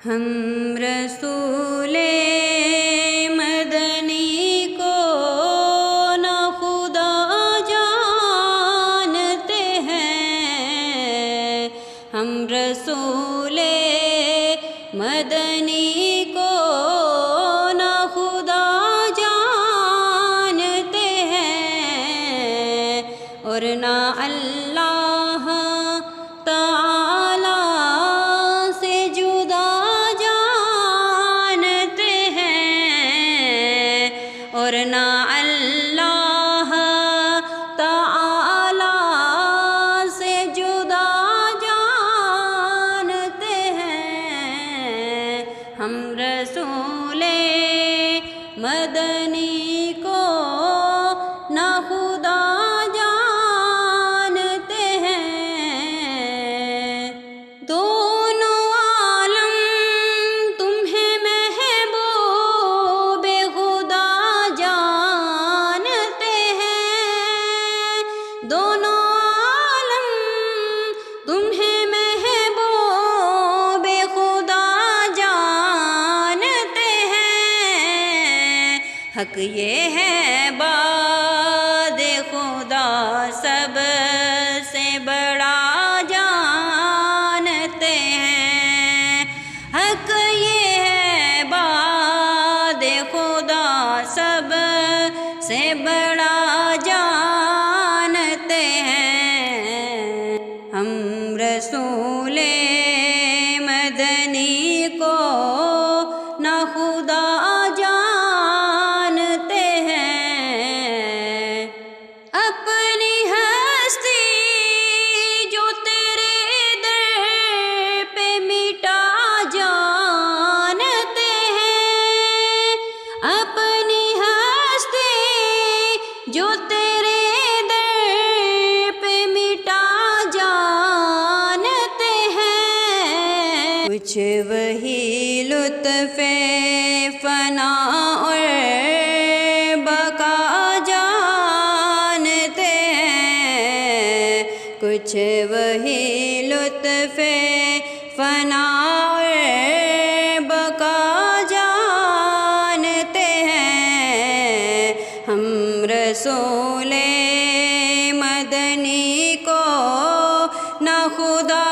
ہم رسول مدنی کو نہ خدا جانتے ہیں، ہم رسول مدنی کو نہ خدا جانتے ہیں اور نہ اللہ تعالی سے جدا جانتے ہیں، اور نہ اللہ تعالی سے جدا جانتے ہیں، ہم رسول مدنی کو نہ خدا جانتے ہیں۔ دونوں عالم تمہیں محبوب خدا جانتے ہیں، دونوں عالم تمہیں محبوب خدا جانتے ہیں۔ حق یہ ہے بات خدا سب سے بڑا جانتے ہیں، حق یہ ہے بات خدا سب سے بڑا جانتے ہیں، ہم رسول مدنی کو نہ خدا جانتے ہیں۔ اپنی ہستی جو تیرے در پہ مٹا جانتے ہیں، اپنی ہستی جو تیرے در پہ مٹا جانتے ہیں، کچھ وہی لطف فنا اور بقا جانتے ہیں، کچھ وہی لطف فنا اور بقا جانتے ہیں، ہم رسول مدنی کو نہ خدا